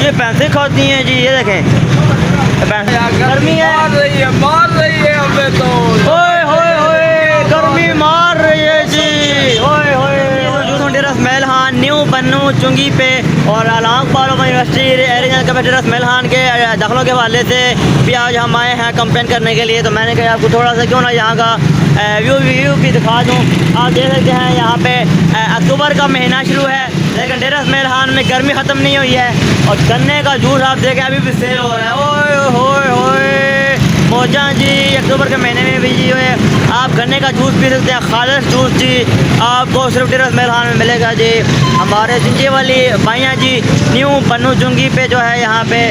ये पैसे खाती हैं जी, ये देखें गर्मी है, मार रही है हमें तो। ओए होए होए गर्मी मार रही है जी, ओए होए। रसमैल खान न्यू पन्नू चुंगी पे और अलांग पालोमा यूनिवर्सिटी एरिजनल कमेटी रसमैल खान के दाखिलों के हवाले से भी आज हम आए हैं कंपेन करने के लिए। तो मैंने कहा आपको थोड़ा सा क्यों ना यहाँ का व्यू भी दिखा दूँ। आप देख सकते हैं यहाँ पे अक्टूबर का महीना शुरू है लेकिन डेरा रसमैल खान में गर्मी ख़त्म नहीं हुई है और गन्ने का जूस आप देखें अभी भी सेल हो रहा है। ओए होए होए मौजा जी, अक्टूबर के महीने में भी जी आप गन्ने का जूस पी सकते हैं, खालिश जूस जी आपको सिर्फ डेरा रसमैल खान में मिलेगा जी। हमारे जिंजे वाली भाइयाँ जी न्यू पन्नू चुंगी पे जो है यहाँ पे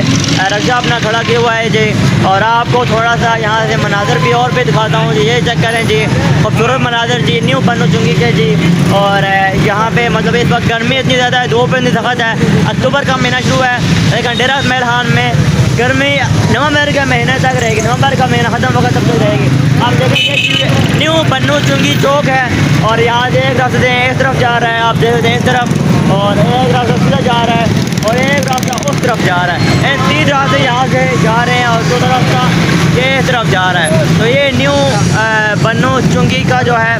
रक्षा अपना खड़ा किया हुआ है जी। और आपको थोड़ा सा यहाँ से मनाजर भी और भी दिखाता हूँ जी, ये चेक करें जी, खूबसूरत मनाजर जी न्यू पन्नू चुंगी के जी। और यहाँ पे मतलब इस वक्त गर्मी इतनी ज़्यादा है, धूप इतनी सख्त है, अक्टूबर का महीना शुरू है लेकिन डेरा रसमैल खान में गर्मी नवंबर के महीने तक रहेगी, नवंबर का महीना ख़त्म होगा तब तक रहेगी। आप देखेंगे न्यू पन्नू चुंगी चौक है और यहाँ से एक रास्ते इस तरफ जा रहा है, आप देख सकते हैं इस तरफ, और एक रास्ता सीधा जा रहा है और एक रास्ता उस तरफ जा रहा है। इन तीन रास्ते यहाँ से जा रहे हैं और दूसरा रास्ता ये इस तरफ जा रहा है। तो ये न्यू पन्नू चुंगी का जो है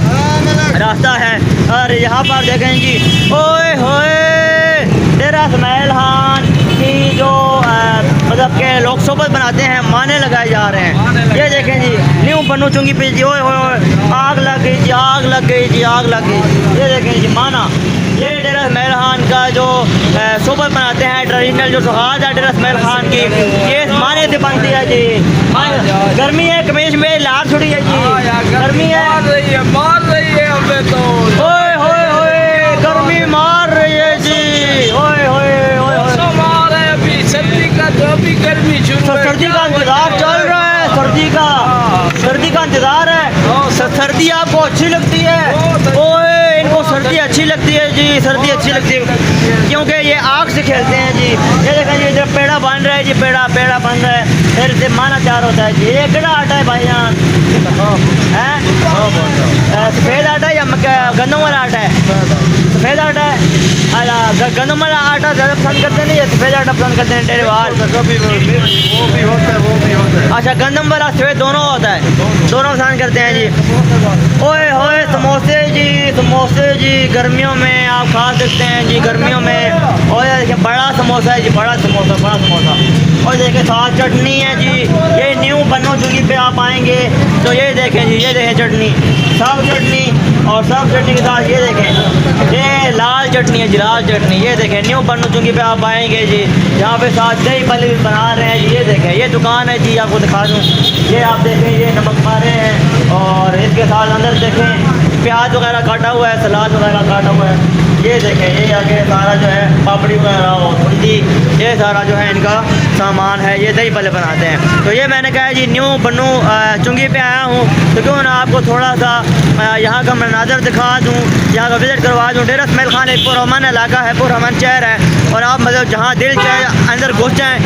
रास्ता है। और यहाँ पर देखें जी, ओए होए डेरा रसमैल खान की जो मतलब के लोग सोबत बनाते हैं माने लगाए जा रहे हैं। ये देखें जी न्यू पन्नू चुंगी पे जी, ओए होए आग लग गई जी, आग लग गई जी, आग लग गई। ये देखें जी माना, ये डेरा रसमैल खान का जो सोबत बनाते हैं ट्रेडिशनल जो सुहाग है डेरा रसमैल खान की, ये माने से बनती है जी। गर्मी है कमीज में लार छुड़ी है जी, गर्मी है, मार रही है हमें तो। ओए होए होए गर्मी मार रही है जी, ओए होए मार है अभी सर्दी का, तो अभी गर्मी शुरू है। सर्दी का इंतजार चल रहा है, सर्दी का इंतजार है। सर्दी आपको अच्छी लगती है? ओए इनको सर्दी अच्छी लगती है जी, सर्दी अच्छी लगती है क्योंकि ये आग से खेलते हैं जी। ये देखें जी इधर पेड़ा बन रहा है जी, पेड़ा बन रहा है, फिर से माना तैयार होता है जी। ये कितना आटा है भाईजान? सफ़ेद आटा है या गंदम वाला आटा है? सफ़ेद आटा है। गंदम वाला आटा ज़्यादा पसंद करते नहीं है, सफ़ेद आटा पसंद करते हैं तेरे बाहर? वो भी होता है। अच्छा गंदम वाला सफ़ेद दोनों होता है, दोनों पसंद करते हैं जी। ओए होए समोसे जी गर्मियों में आप खा सकते हैं जी, गर्मियों में। और देखिए बड़ा समोसा है जी, बड़ा समोसा। और देखिए साथ चटनी है जी। ये न्यू पन्नू चुंगी पे आप आएंगे तो ये देखें जी, ये देखें चटनी, सब चटनी और सब चटनी के साथ ये देखें ये लाल चटनी है जी, लाल चटनी। ये देखें न्यू पन्नू चुंगी पे आप आएंगे जी, यहाँ पे साथ दही भल्ले भी बना रहे हैं जी। ये देखें ये दुकान है जी, आपको दिखा दूँ, ये आप देखें ये नमक मारे हैं और इसके साथ अंदर देखें प्याज वगैरह काटा हुआ है, सलाद वगैरह काटा हुआ है। ये देखें ये आगे सारा जो है पापड़ी वगैरह और बूंदी, ये सारा जो है इनका सामान है, ये दही भल्ले बनाते हैं। तो ये मैंने कहा जी न्यू पन्नू चुंगी पे आया हूँ तो क्यों ना आपको थोड़ा सा यहाँ का मनाजर दिखा दूँ, यहाँ का विज़िट करवा दूँ। डेरा रसमैल खान एक पुरअमन इलाका है, पुरअमन शहर है और आप मतलब जहाँ दिल चाहे अंदर घुस जाएँ,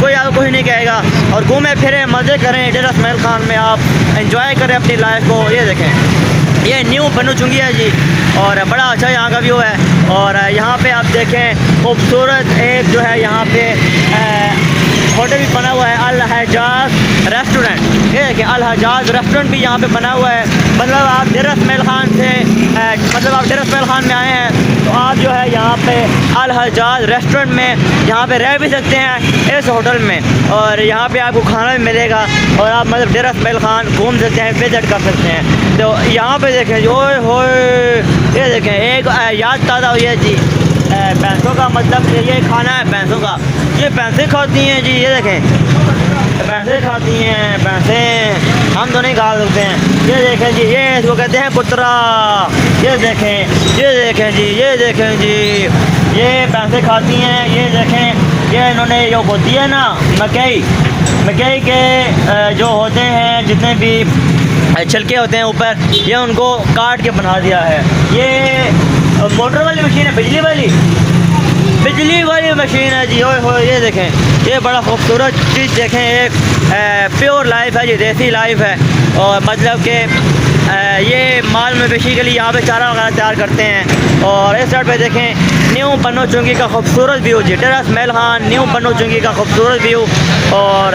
कोई आपको कुछ नहीं कहेगा। और घूमें फिरें मज़े करें डेरा रसमैल खान में, आप एंजॉय करें अपनी लाइफ को। ये देखें ये न्यू पन्नू चुंगी है जी और बड़ा अच्छा यहाँ का व्यू है। और यहाँ पे आप देखें खूबसूरत एक जो है यहाँ पे होटल भी बना हुआ है, अल हजाज रेस्टोरेंट। ये देखिए अल हजाज रेस्टोरेंट भी यहाँ पे बना हुआ है। मतलब आप डेरा रसमैल खान से मतलब आप डेरा रसमैल खान में आए हैं तो आप जो है यहाँ पे अल हजाज रेस्टोरेंट में यहाँ पे रह भी सकते हैं इस होटल में, और यहाँ पे आपको खाना भी मिलेगा और आप मतलब डेरा रसमैल खान घूम सकते हैं, विजिट कर सकते हैं। तो यहाँ पे देखें ओए होए, ये देखें एक याद ताज़ा हुई है जी, भैंसों का मतलब ये खाना है भैंसों का, ये भैंसें खाती हैं जी। ये देखें भैंसें खाती हैं, भैंसें हम तो नहीं खा सकते हैं। ये देखें जी ये इसको कहते हैं पुत्रा। ये देखें जी, ये देखें जी ये भैंसें खाती हैं। ये देखें ये इन्होंने जो होती है ना मकई के जो होते हैं जितने भी छिलके होते हैं ऊपर, ये उनको काट के बना दिया है। ये मोटर वाली मशीन है, बिजली वाली मशीन है जी। ओए होए ये देखें ये बड़ा खूबसूरत चीज़ देखें, एक प्योर लाइफ है जी, देसी लाइफ है। और मतलब कि ये माल मवेशी के लिए यहाँ पे चारा वगैरह तैयार करते हैं। और इस साइड पे देखें न्यू बनो चुंगी का खूबसूरत व्यू जी, टेरेस महल खान न्यू बनो चुंगी का खूबसूरत व्यू। और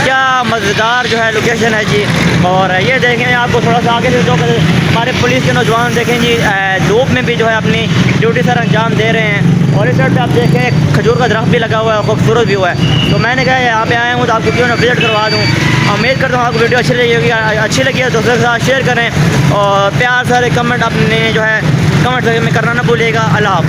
क्या मज़ेदार जो है लोकेशन है जी। और ये देखें आपको थोड़ा सा आगे से जो हमारे पुलिस के नौजवान देखें जी, धूप में भी जो है अपनी ड्यूटी सर अंजाम दे रहे हैं। और इस साइड पे आप देखें खजूर का दरख्त भी लगा हुआ है, खूबसूरत व्यू है। तो मैंने कहा यहाँ पे आया हूँ तो आपको क्यों ना विजिट करवा दूँ। उम्मीद करता हूँ आपको वीडियो अच्छी लगी होगी, अच्छी लगी है दोस्तों के साथ शेयर करें और प्यार सारे कमेंट अपने जो है कमेंट में करना ना भूलिएगा। अल्लाह हाफ़िज़।